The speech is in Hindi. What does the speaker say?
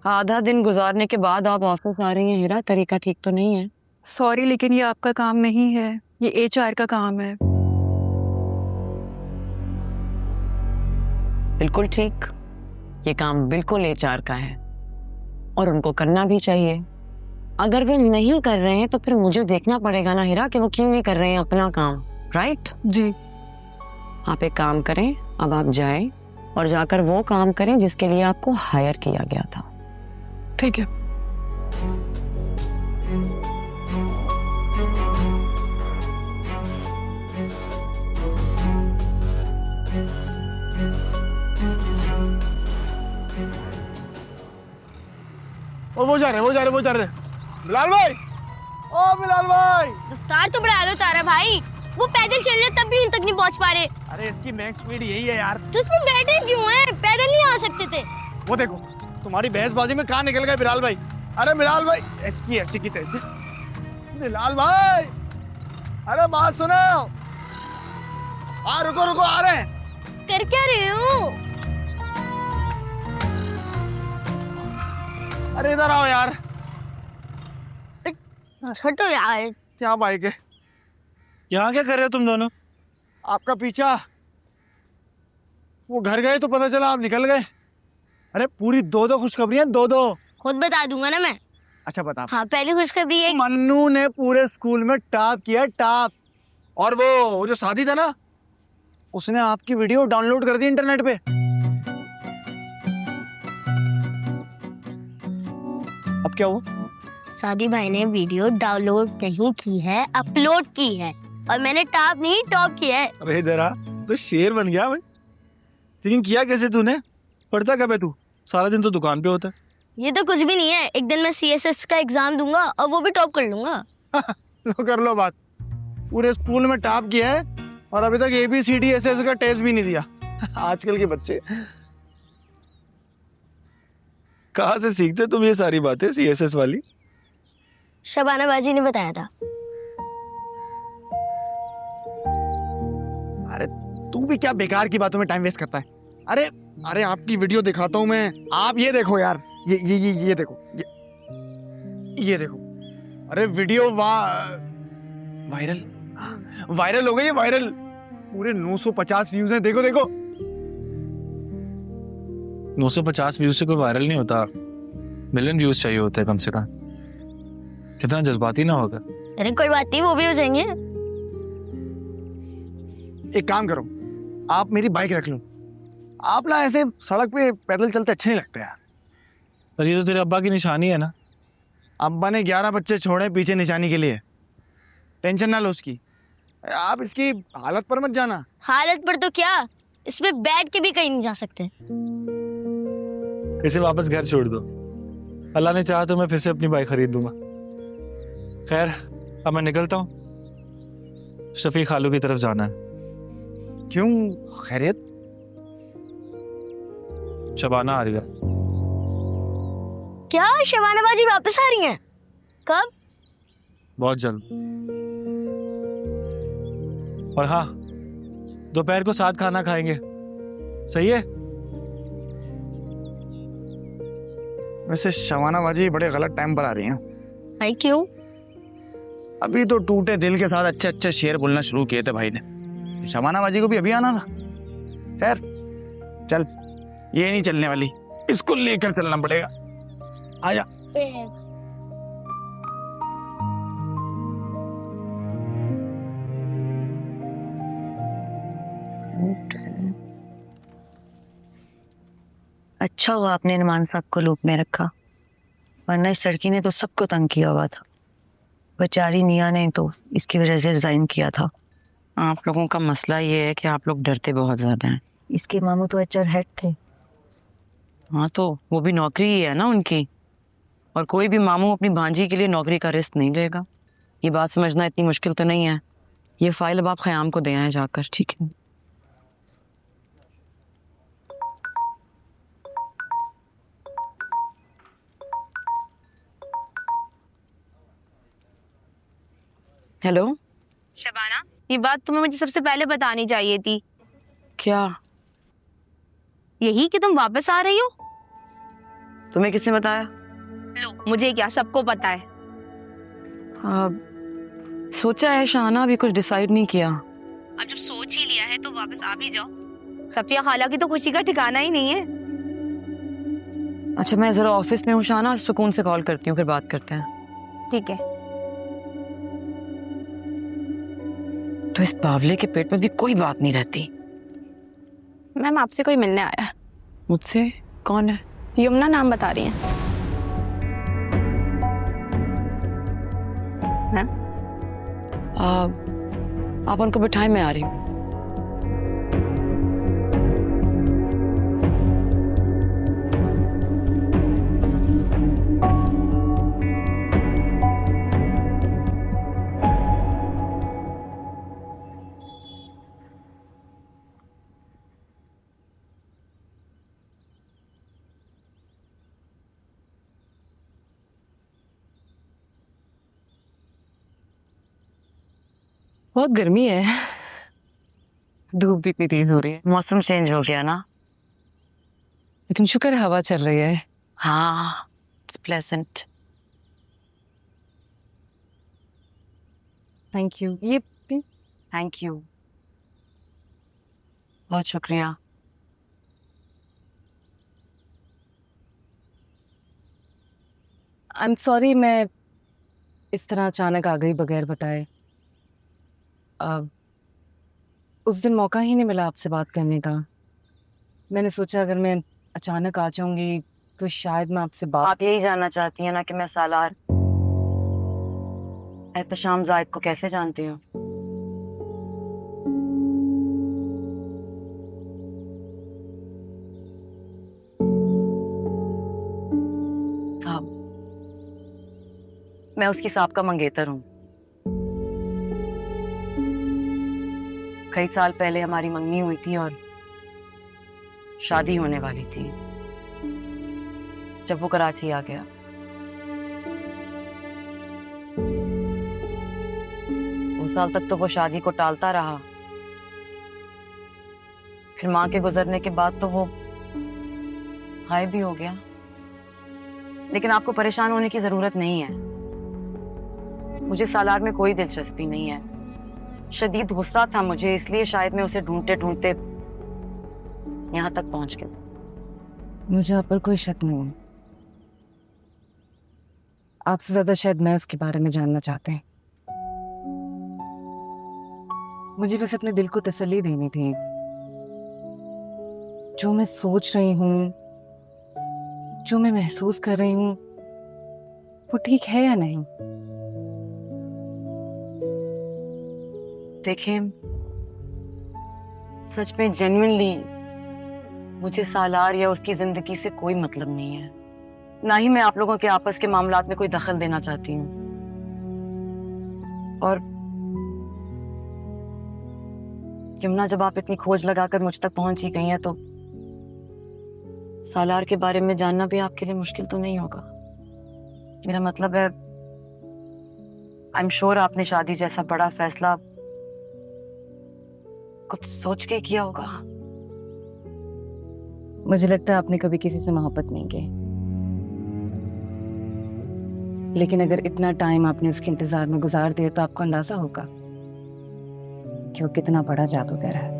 आधा दिन गुजारने के बाद आप ऑफिस आ रही हैं हीरा, तरीका ठीक तो नहीं है। सॉरी, लेकिन ये आपका काम नहीं है, ये एचआर का काम है। बिल्कुल ठीक, ये काम बिल्कुल एचआर का है और उनको करना भी चाहिए। अगर वे नहीं कर रहे हैं तो फिर मुझे देखना पड़ेगा ना हीरा कि वो क्यों नहीं कर रहे हैं अपना काम। राइट जी। आप एक काम करें, अब आप जाएं और जाकर वो काम करें जिसके लिए आपको हायर किया गया था। ठीक है। और वो जा रहे बिलाल भाई, ओ बिलाल भाई। रफ्तार तो बढ़ा लो तारा भाई, वो पैदल चल रहे तब भी इन तक नहीं पहुंच पा रहे। अरे इसकी मैक्स स्पीड यही है यार। तो उसमें बैठे क्यों हैं? पैदल नहीं आ सकते थे? वो देखो तुम्हारी बहसबाजी में कहाँ निकल गए बिलाल भाई। अरे बिलाल भाई, ऐसी ऐसी की तैसी। बिलाल भाई, अरे बात सुनो। रुको रुको, आ रहे हैं। कर क्या रहे हो? अरे इधर आओ यार। हटो यार। क्या बाइक है? यहाँ क्या कर रहे हो तुम दोनों? आपका पीछा। वो घर गए तो पता चला आप निकल गए। अरे पूरी दो खुशखबरियां, दो। खुद बता दूंगा ना मैं। अच्छा बता। हाँ, पहली खुशखबरी है। मन्नू ने पूरे स्कूल में टॉप किया, टॉप। और वो जो शादी था ना, उसने आपकी वीडियो डाउनलोड कर दी इंटरनेट पे। अब क्या हुआ? सादी भाई ने वीडियो डाउनलोड नहीं की है, अपलोड की है। और मैंने टॉप नहीं टॉप किया है। अबे इधर आ, तो शेर बन गया भाई। लेकिन किया कैसे तूने? पढ़ता कब है तू? सारा दिन तो दुकान पे होता है। ये तो कुछ भी नहीं है, एक दिन मैं सीएसएस का एग्जाम दूंगा और वो भी टॉप कर लूंगा। लो कर लो बात। पूरे स्कूल में टॉप किया है और अभी तक ABCDSS का टेस्ट भी नहीं दिया। आजकल के बच्चे कहाँ से सीखते तुम ये सारी बातें CSS वाली? शबाना बाजी ने बताया था। अरे तू भी क्या बेकार की बातों में टाइम वेस्ट करता है? अरे अरे आपकी वीडियो दिखाता हूँ मैं, आप ये देखो यार। ये देखो, ये देखो। अरे वीडियो वायरल हो गई है, वायरल। पूरे 950 व्यूज हैं, देखो देखो। 950 व्यूज से कोई वायरल नहीं होता, मिलियन व्यूज चाहिए होते हैं कम से कम। कितना जज्बाती ना होगा। अरे कोई बात नहीं, वो भी हो जाएंगे। एक काम करो, आप मेरी बाइक रख लो। आप ना ऐसे सड़क पे पैदल चलते अच्छे नहीं लगते यार। पर ये तो तेरे अब्बा की निशानी है ना। अब्बा ने 11 बच्चे छोड़े पीछे निशानी के लिए। टेंशन ना लो उसकी। आप इसकी हालत पर मत जाना। हालत पर तो क्या, इसमें बैठ के भी कहीं नहीं जा सकते। इसे वापस घर छोड़ दो, अल्लाह ने चाहा तो मैं फिर से अपनी बाइक खरीद दूंगा। खैर अब मैं निकलता हूँ, शफीक खालू की तरफ जाना है। क्यों, खैरियत? शबाना आ रही है। क्या शबाना बाजी वापस आ रही हैं? कब? बहुत जल्द। और हाँ, दोपहर को साथ खाना खाएंगे, सही है? वैसे शबाना बाजी बड़े गलत टाइम पर आ रही हैं। भाई क्यों? अभी तो टूटे दिल के साथ अच्छे अच्छे शेर बोलना शुरू किए थे भाई ने। शबाना बाजी को भी अभी आना था। खैर चल, ये नहीं चलने वाली, इसको लेकर चलना पड़ेगा। आजा। अच्छा हुआ आपने नुमान साहब को लूप में रखा, वरना इस लड़की ने तो सबको तंग किया हुआ था। बेचारी निया ने तो इसकी वजह से रिजाइन किया था। आप लोगों का मसला ये है कि आप लोग डरते बहुत ज्यादा हैं। इसके मामू तो एचआर हेड थे। हाँ तो वो भी नौकरी ही है ना उनकी, और कोई भी मामू अपनी भांजी के लिए नौकरी का रिस्क नहीं लेगा। ये बात समझना इतनी मुश्किल तो नहीं है। ये फाइल अब आप ख़याम को दे आए जाकर, ठीक है? हेलो शबाना, ये बात तुम्हें मुझे सबसे पहले बतानी चाहिए थी। क्या? यही कि तुम वापस आ रही हो। तुम्हें किसने बताया? लो, मुझे क्या, सबको पता है। सोचा है शाना, अभी कुछ डिसाइड नहीं किया। अब जब सोच ही लिया है तो वापस आ भी जाओ। सफिया खाला की तो खुशी का ठिकाना ही नहीं है। अच्छा मैं जरा ऑफिस में हूँ शाना, सुकून से कॉल करती हूँ, फिर बात करते हैं। ठीक है। तो इस बावले के पेट में भी कोई बात नहीं रहती। मैम आपसे कोई मिलने आया है। मुझसे? कौन है? यमुना नाम बता रही हैं। आप उनको बिठाएं, मैं आ रही हूँ। बहुत गर्मी है, धूप भी इतनी तेज हो रही है। मौसम चेंज हो गया ना, लेकिन शुक्र है हवा चल रही है। हाँ, इट्स प्लेजेंट। Thank you. ये थैंक यू, बहुत शुक्रिया। आई एम सॉरी, मैं इस तरह अचानक आ गई बगैर बताए। उस दिन मौका ही नहीं मिला आपसे बात करने का। मैंने सोचा अगर मैं अचानक आ जाऊंगी तो शायद मैं आपसे बात। आप यही जानना चाहती हैं ना कि मैं सालार एहतशाम जायद को कैसे जानती हूँ? हाँ, मैं उसकी साहब मंगेतर हूँ। कई साल पहले हमारी मंगनी हुई थी और शादी होने वाली थी जब वो कराची आ गया। उस साल तक तो वो शादी को टालता रहा, फिर माँ के गुजरने के बाद तो वो गायब भी हो गया। लेकिन आपको परेशान होने की जरूरत नहीं है, मुझे सालार में कोई दिलचस्पी नहीं है। शदीद गुस्सा था मुझे, इसलिए शायद मैं उसे ढूंढते ढूंढते यहाँ तक पहुंच गया। मुझे आप पर कोई शक नहीं है। आपसे ज्यादा शायद मैं उसके बारे में जानना चाहते हैं। मुझे बस अपने दिल को तसल्ली देनी थी। जो मैं सोच रही हूँ, जो मैं महसूस कर रही हूँ, वो ठीक है या नहीं। देखें, सच में जेन्युइनली मुझे सालार या उसकी जिंदगी से कोई मतलब नहीं है। ना ही मैं आप लोगों के आपस के मामलात में कोई दखल देना चाहती हूँ। और यमुना, जब आप इतनी खोज लगाकर मुझ तक पहुंच ही गई हैं तो सालार के बारे में जानना भी आपके लिए मुश्किल तो नहीं होगा। मेरा मतलब है, आई एम श्योर आपने शादी जैसा बड़ा फैसला कुछ सोच के किया होगा। मुझे लगता है आपने कभी किसी से मोहब्बत नहीं की, लेकिन अगर इतना टाइम आपने उसके इंतजार में गुजार दिया तो आपको अंदाजा होगा कि वो कितना बड़ा जादूगर है।